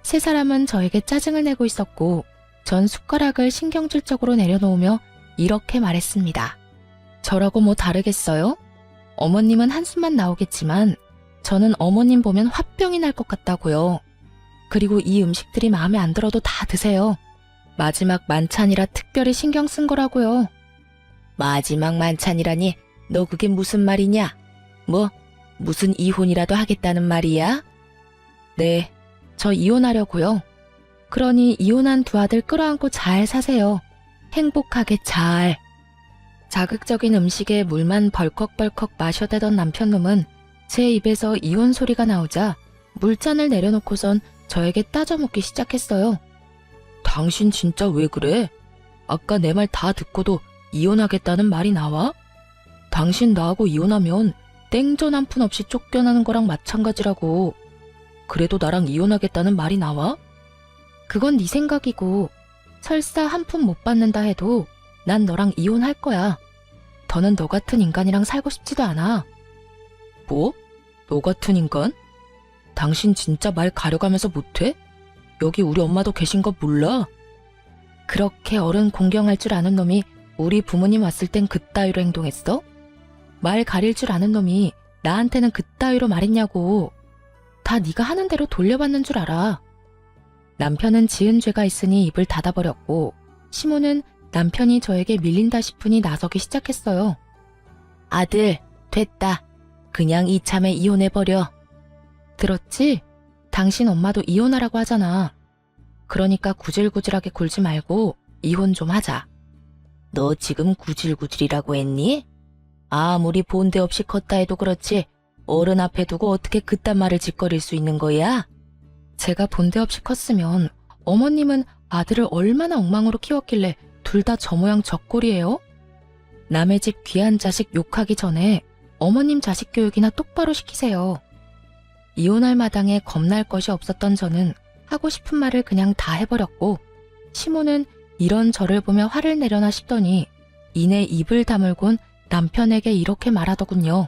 세 사람은 저에게 짜증을 내고 있었고 전 숟가락을 신경질적으로 내려놓으며 이렇게 말했습니다. 저라고 뭐 다르겠어요? 어머님은 한숨만 나오겠지만 저는 어머님 보면 화병이 날 것 같다고요. 그리고 이 음식들이 마음에 안 들어도 다 드세요. 마지막 만찬이라 특별히 신경 쓴 거라고요. 마지막 만찬이라니 너 그게 무슨 말이냐? 뭐 무슨 이혼이라도 하겠다는 말이야? 네, 저 이혼하려고요. 그러니 이혼한 두 아들 끌어안고 잘 사세요. 행복하게 잘. 자극적인 음식에 물만 벌컥벌컥 마셔대던 남편놈은 제 입에서 이혼 소리가 나오자 물잔을 내려놓고선 저에게 따져묻기 시작했어요. 당신 진짜 왜 그래? 아까 내 말 다 듣고도 이혼하겠다는 말이 나와? 당신 나하고 이혼하면 땡전 한 푼 없이 쫓겨나는 거랑 마찬가지라고. 그래도 나랑 이혼하겠다는 말이 나와? 그건 네 생각이고 설사 한 푼 못 받는다 해도 난 너랑 이혼할 거야. 더는 너 같은 인간이랑 살고 싶지도 않아. 뭐? 너 같은 인간? 당신 진짜 말 가려가면서 못해? 여기 우리 엄마도 계신 거 몰라? 그렇게 어른 공경할 줄 아는 놈이 우리 부모님 왔을 땐 그따위로 행동했어? 말 가릴 줄 아는 놈이 나한테는 그따위로 말했냐고. 다 네가 하는 대로 돌려받는 줄 알아. 남편은 지은 죄가 있으니 입을 닫아버렸고 시모는 남편이 저에게 밀린다 싶으니 나서기 시작했어요. 아들, 됐다. 그냥 이참에 이혼해버려. 들었지? 당신 엄마도 이혼하라고 하잖아. 그러니까 구질구질하게 굴지 말고 이혼 좀 하자. 너 지금 구질구질이라고 했니? 아무리 본데 없이 컸다 해도 그렇지 어른 앞에 두고 어떻게 그딴 말을 짓거릴 수 있는 거야? 제가 본데 없이 컸으면 어머님은 아들을 얼마나 엉망으로 키웠길래 둘 다 저 모양 저 꼴이에요? 남의 집 귀한 자식 욕하기 전에 어머님 자식 교육이나 똑바로 시키세요. 이혼할 마당에 겁날 것이 없었던 저는 하고 싶은 말을 그냥 다 해버렸고, 시모는 이런 저를 보며 화를 내려나 싶더니 이내 입을 다물곤 남편에게 이렇게 말하더군요.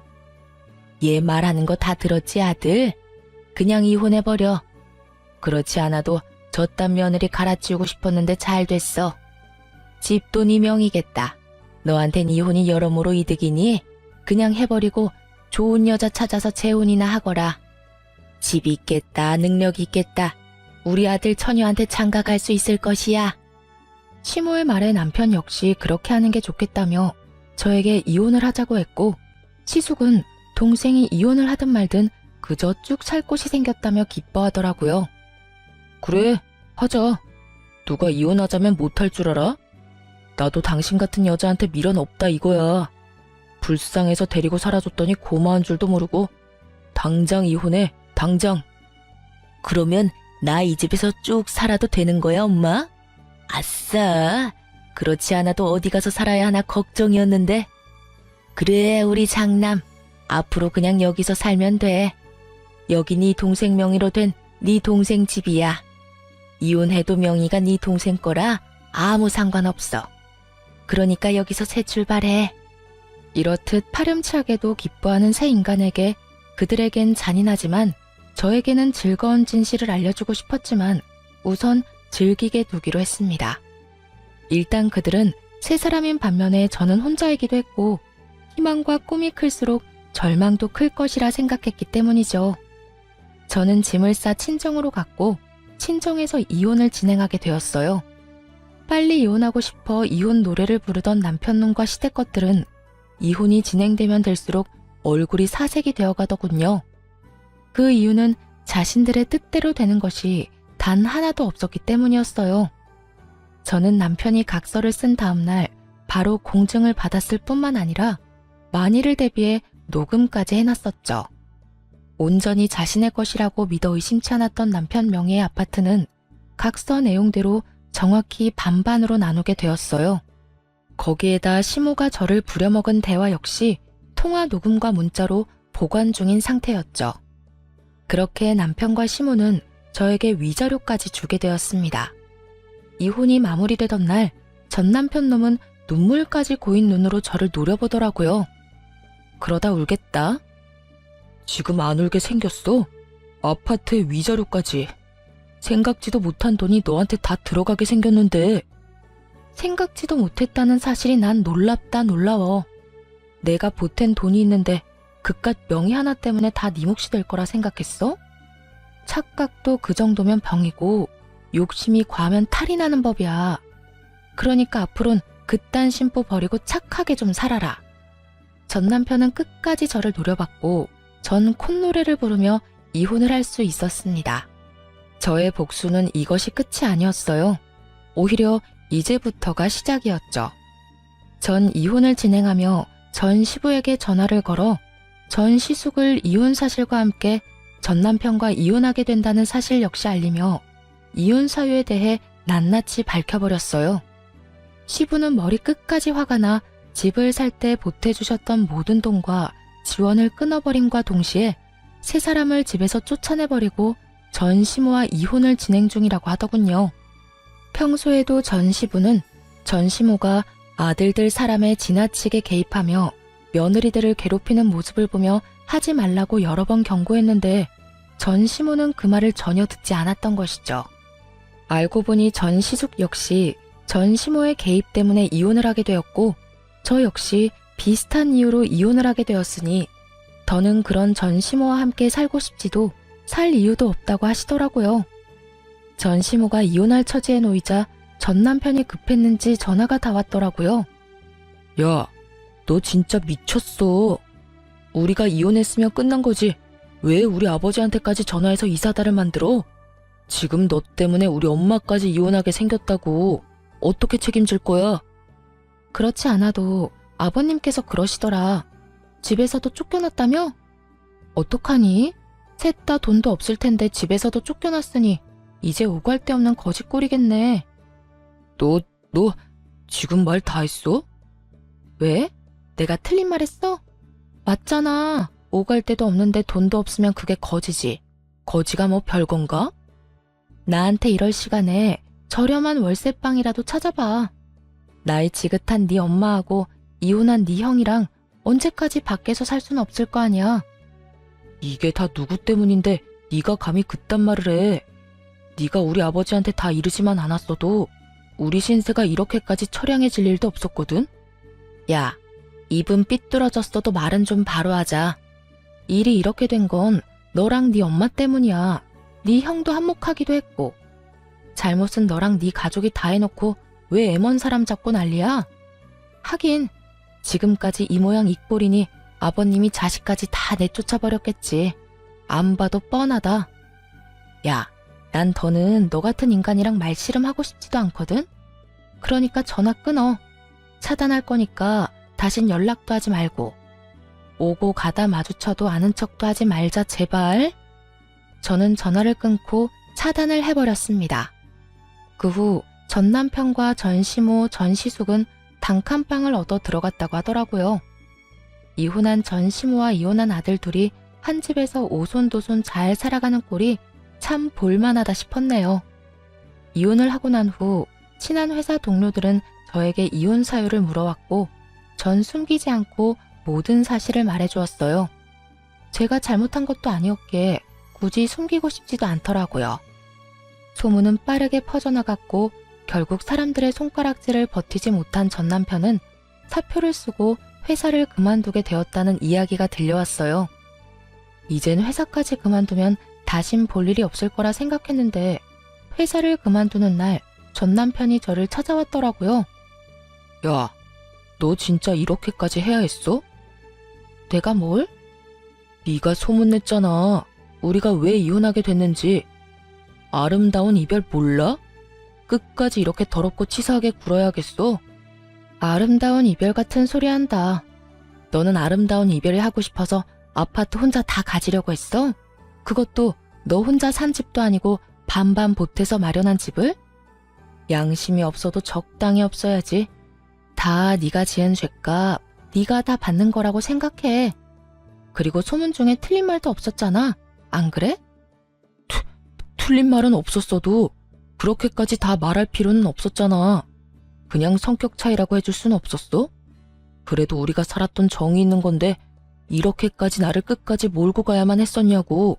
얘 말하는 거 다 들었지 아들? 그냥 이혼해버려. 그렇지 않아도 저딴 며느리 갈아치우고 싶었는데 잘 됐어. 집도 네 명이겠다. 너한텐 이혼이 여러모로 이득이니 그냥 해버리고 좋은 여자 찾아서 재혼이나 하거라. 집 있겠다, 능력 있겠다. 우리 아들 처녀한테 장가 갈 수 있을 것이야. 시모의 말에 남편 역시 그렇게 하는 게 좋겠다며 저에게 이혼을 하자고 했고, 시숙은 동생이 이혼을 하든 말든 그저 쭉 살 곳이 생겼다며 기뻐하더라고요. 그래, 하자. 누가 이혼하자면 못할 줄 알아? 나도 당신 같은 여자한테 미련 없다 이거야. 불쌍해서 데리고 살아줬더니 고마운 줄도 모르고. 당장 이혼해, 당장. 그러면 나 이 집에서 쭉 살아도 되는 거야, 엄마? 아싸. 그렇지 않아도 어디 가서 살아야 하나 걱정이었는데. 그래, 우리 장남. 앞으로 그냥 여기서 살면 돼. 여기 네 동생 명의로 된 네 동생 집이야. 이혼해도 명의가 네 동생 거라 아무 상관없어. 그러니까 여기서 새 출발해. 이렇듯 파렴치하게도 기뻐하는 새 인간에게 그들에겐 잔인하지만 저에게는 즐거운 진실을 알려주고 싶었지만 우선 즐기게 두기로 했습니다. 일단 그들은 세 사람인 반면에 저는 혼자이기도 했고 희망과 꿈이 클수록 절망도 클 것이라 생각했기 때문이죠. 저는 짐을 싸 친정으로 갔고 친정에서 이혼을 진행하게 되었어요. 빨리 이혼하고 싶어 이혼 노래를 부르던 남편 놈과 시댁 것들은 이혼이 진행되면 될수록 얼굴이 사색이 되어가더군요. 그 이유는 자신들의 뜻대로 되는 것이 단 하나도 없었기 때문이었어요. 저는 남편이 각서를 쓴 다음날 바로 공증을 받았을 뿐만 아니라 만일을 대비해 녹음까지 해놨었죠. 온전히 자신의 것이라고 믿어 의심치 않았던 남편 명의의 아파트는 각서 내용대로 정확히 반반으로 나누게 되었어요. 거기에다 시모가 저를 부려먹은 대화 역시 통화 녹음과 문자로 보관 중인 상태였죠. 그렇게 남편과 시모는 저에게 위자료까지 주게 되었습니다. 이혼이 마무리되던 날 전 남편 놈은 눈물까지 고인 눈으로 저를 노려보더라고요. 그러다 울겠다. 지금 안 울게 생겼어? 아파트에 위자료까지. 생각지도 못한 돈이 너한테 다 들어가게 생겼는데. 생각지도 못했다는 사실이 난 놀랍다 놀라워. 내가 보탠 돈이 있는데 그깟 명의 하나 때문에 다 네 몫이 될 거라 생각했어? 착각도 그 정도면 병이고 욕심이 과하면 탈이 나는 법이야. 그러니까 앞으론 그딴 심보 버리고 착하게 좀 살아라. 전 남편은 끝까지 저를 노려봤고 전 콧노래를 부르며 이혼을 할 수 있었습니다. 저의 복수는 이것이 끝이 아니었어요. 오히려 이제부터가 시작이었죠. 전 이혼을 진행하며 전 시부에게 전화를 걸어 전 시숙을 이혼 사실과 함께 전 남편과 이혼하게 된다는 사실 역시 알리며 이혼 사유에 대해 낱낱이 밝혀버렸어요. 시부는 머리 끝까지 화가 나 집을 살 때 보태주셨던 모든 돈과 지원을 끊어버림과 동시에 세 사람을 집에서 쫓아내버리고 전 시모와 이혼을 진행 중이라고 하더군요. 평소에도 전 시부는 전 시모가 아들들 사람에 지나치게 개입하며 며느리들을 괴롭히는 모습을 보며 하지 말라고 여러 번 경고했는데 전 시모는 그 말을 전혀 듣지 않았던 것이죠. 알고 보니 전 시숙 역시 전 시모의 개입 때문에 이혼을 하게 되었고 저 역시 비슷한 이유로 이혼을 하게 되었으니 더는 그런 전 시모와 함께 살고 싶지도 살 이유도 없다고 하시더라고요. 전 시모가 이혼할 처지에 놓이자 전 남편이 급했는지 전화가 다 왔더라고요. 야, 너 진짜 미쳤어. 우리가 이혼했으면 끝난 거지. 왜 우리 아버지한테까지 전화해서 이사다를 만들어? 지금 너 때문에 우리 엄마까지 이혼하게 생겼다고. 어떻게 책임질 거야? 그렇지 않아도 아버님께서 그러시더라. 집에서도 쫓겨났다며? 어떡하니? 셋 다 돈도 없을 텐데 집에서도 쫓겨났으니 이제 오갈 데 없는 거짓골이겠네. 너 지금 말 다 했어? 왜? 내가 틀린 말 했어? 맞잖아. 오갈 데도 없는데 돈도 없으면 그게 거지지. 거지가 뭐 별건가? 나한테 이럴 시간에 저렴한 월세방이라도 찾아봐. 나이 지긋한 네 엄마하고 이혼한 네 형이랑 언제까지 밖에서 살 수는 없을 거 아니야. 이게 다 누구 때문인데 네가 감히 그딴 말을 해. 네가 우리 아버지한테 다 이르지만 않았어도 우리 신세가 이렇게까지 처량해질 일도 없었거든. 야, 입은 삐뚤어졌어도 말은 좀 바로 하자. 일이 이렇게 된 건 너랑 네 엄마 때문이야. 네 형도 한몫하기도 했고. 잘못은 너랑 네 가족이 다 해놓고 왜 애먼 사람 잡고 난리야? 하긴 지금까지 이 모양 이꼴이니 아버님이 자식까지 다 내쫓아버렸겠지. 안 봐도 뻔하다. 야, 난 더는 너 같은 인간이랑 말씨름하고 싶지도 않거든? 그러니까 전화 끊어. 차단할 거니까 다신 연락도 하지 말고. 오고 가다 마주쳐도 아는 척도 하지 말자 제발. 저는 전화를 끊고 차단을 해버렸습니다. 그 후 전 남편과 전 시모, 전 시숙은 단칸방을 얻어 들어갔다고 하더라고요. 이혼한 전 시모와 이혼한 아들 둘이 한 집에서 오손도손 잘 살아가는 꼴이 참 볼만하다 싶었네요. 이혼을 하고 난 후 친한 회사 동료들은 저에게 이혼 사유를 물어왔고 전 숨기지 않고 모든 사실을 말해주었어요. 제가 잘못한 것도 아니었기에 굳이 숨기고 싶지도 않더라고요. 소문은 빠르게 퍼져나갔고 결국 사람들의 손가락질을 버티지 못한 전 남편은 사표를 쓰고 회사를 그만두게 되었다는 이야기가 들려왔어요. 이젠 회사까지 그만두면 다신 볼 일이 없을 거라 생각했는데 회사를 그만두는 날 전 남편이 저를 찾아왔더라고요. 야, 너 진짜 이렇게까지 해야 했어? 내가 뭘? 네가 소문냈잖아. 우리가 왜 이혼하게 됐는지. 아름다운 이별 몰라? 끝까지 이렇게 더럽고 치사하게 굴어야겠어? 아름다운 이별 같은 소리 한다. 너는 아름다운 이별을 하고 싶어서 아파트 혼자 다 가지려고 했어? 그것도 너 혼자 산 집도 아니고 반반 보태서 마련한 집을? 양심이 없어도 적당히 없어야지. 다 네가 지은 죄값 네가 다 받는 거라고 생각해. 그리고 소문 중에 틀린 말도 없었잖아. 안 그래? 틀린 말은 없었어도 그렇게까지 다 말할 필요는 없었잖아. 그냥 성격 차이라고 해줄 순 없었어? 그래도 우리가 살았던 정이 있는 건데 이렇게까지 나를 끝까지 몰고 가야만 했었냐고.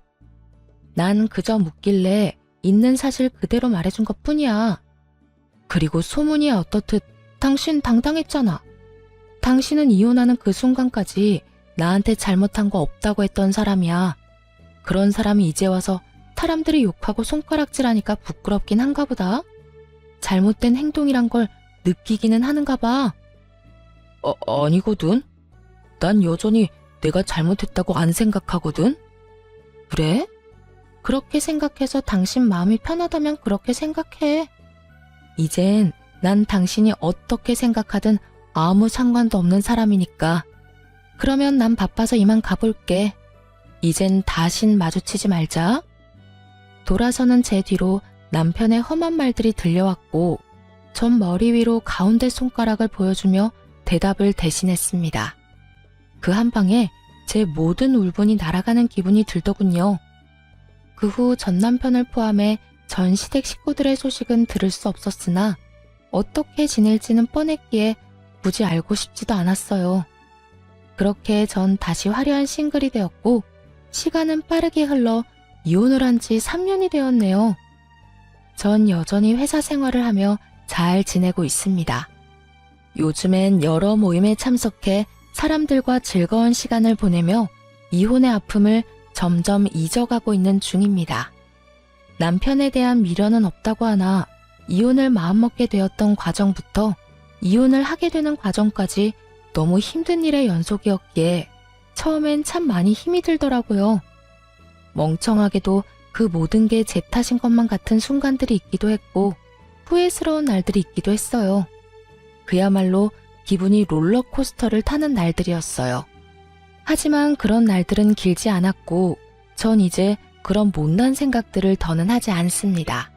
난 그저 묻길래 있는 사실 그대로 말해준 것뿐이야. 그리고 소문이 어떻듯 당신 당당했잖아. 당신은 이혼하는 그 순간까지 나한테 잘못한 거 없다고 했던 사람이야. 그런 사람이 이제 와서 사람들이 욕하고 손가락질하니까 부끄럽긴 한가 보다. 잘못된 행동이란 걸 느끼기는 하는가 봐. 아니거든. 난 여전히 내가 잘못했다고 안 생각하거든. 그래? 그렇게 생각해서 당신 마음이 편하다면 그렇게 생각해. 이젠 난 당신이 어떻게 생각하든 아무 상관도 없는 사람이니까. 그러면 난 바빠서 이만 가볼게. 이젠 다신 마주치지 말자. 돌아서는 제 뒤로 남편의 험한 말들이 들려왔고 전 머리 위로 가운데 손가락을 보여주며 대답을 대신했습니다. 그 한 방에 제 모든 울분이 날아가는 기분이 들더군요. 그 후 전 남편을 포함해 전 시댁 식구들의 소식은 들을 수 없었으나 어떻게 지낼지는 뻔했기에 굳이 알고 싶지도 않았어요. 그렇게 전 다시 화려한 싱글이 되었고 시간은 빠르게 흘러 이혼을 한 지 3년이 되었네요. 전 여전히 회사 생활을 하며 잘 지내고 있습니다. 요즘엔 여러 모임에 참석해 사람들과 즐거운 시간을 보내며 이혼의 아픔을 점점 잊어가고 있는 중입니다. 남편에 대한 미련은 없다고 하나 이혼을 마음먹게 되었던 과정부터 이혼을 하게 되는 과정까지 너무 힘든 일의 연속이었기에 처음엔 참 많이 힘이 들더라고요. 멍청하게도 그 모든 게 제 탓인 것만 같은 순간들이 있기도 했고 후회스러운 날들이 있기도 했어요. 그야말로 기분이 롤러코스터를 타는 날들이었어요. 하지만 그런 날들은 길지 않았고 전 이제 그런 못난 생각들을 더는 하지 않습니다.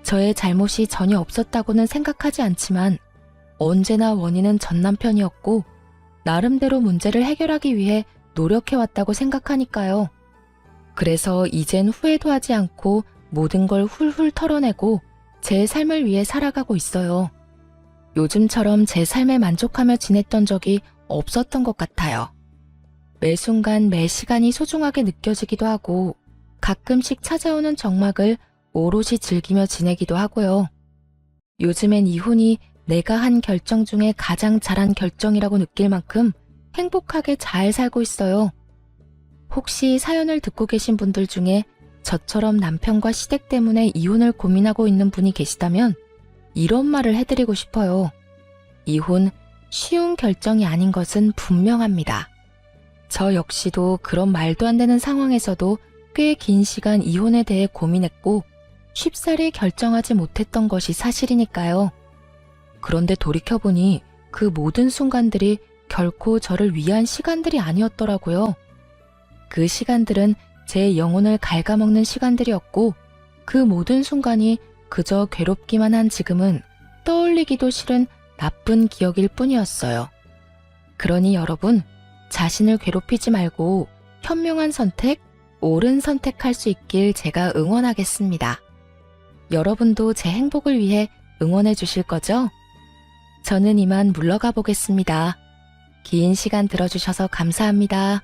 저의 잘못이 전혀 없었다고는 생각하지 않지만 언제나 원인은 전 남편이었고 나름대로 문제를 해결하기 위해 노력해왔다고 생각하니까요. 그래서 이젠 후회도 하지 않고 모든 걸 훌훌 털어내고 제 삶을 위해 살아가고 있어요. 요즘처럼 제 삶에 만족하며 지냈던 적이 없었던 것 같아요. 매 순간 매 시간이 소중하게 느껴지기도 하고 가끔씩 찾아오는 적막을 오롯이 즐기며 지내기도 하고요. 요즘엔 이혼이 내가 한 결정 중에 가장 잘한 결정이라고 느낄 만큼 행복하게 잘 살고 있어요. 혹시 사연을 듣고 계신 분들 중에 저처럼 남편과 시댁 때문에 이혼을 고민하고 있는 분이 계시다면 이런 말을 해드리고 싶어요. 이혼 쉬운 결정이 아닌 것은 분명합니다. 저 역시도 그런 말도 안 되는 상황에서도 꽤 긴 시간 이혼에 대해 고민했고 쉽사리 결정하지 못했던 것이 사실이니까요. 그런데 돌이켜보니 그 모든 순간들이 결코 저를 위한 시간들이 아니었더라고요. 그 시간들은 제 영혼을 갉아먹는 시간들이었고 그 모든 순간이 그저 괴롭기만 한 지금은 떠올리기도 싫은 나쁜 기억일 뿐이었어요. 그러니 여러분, 자신을 괴롭히지 말고 현명한 선택, 옳은 선택할 수 있길 제가 응원하겠습니다. 여러분도 제 행복을 위해 응원해 주실 거죠? 저는 이만 물러가 보겠습니다. 긴 시간 들어주셔서 감사합니다.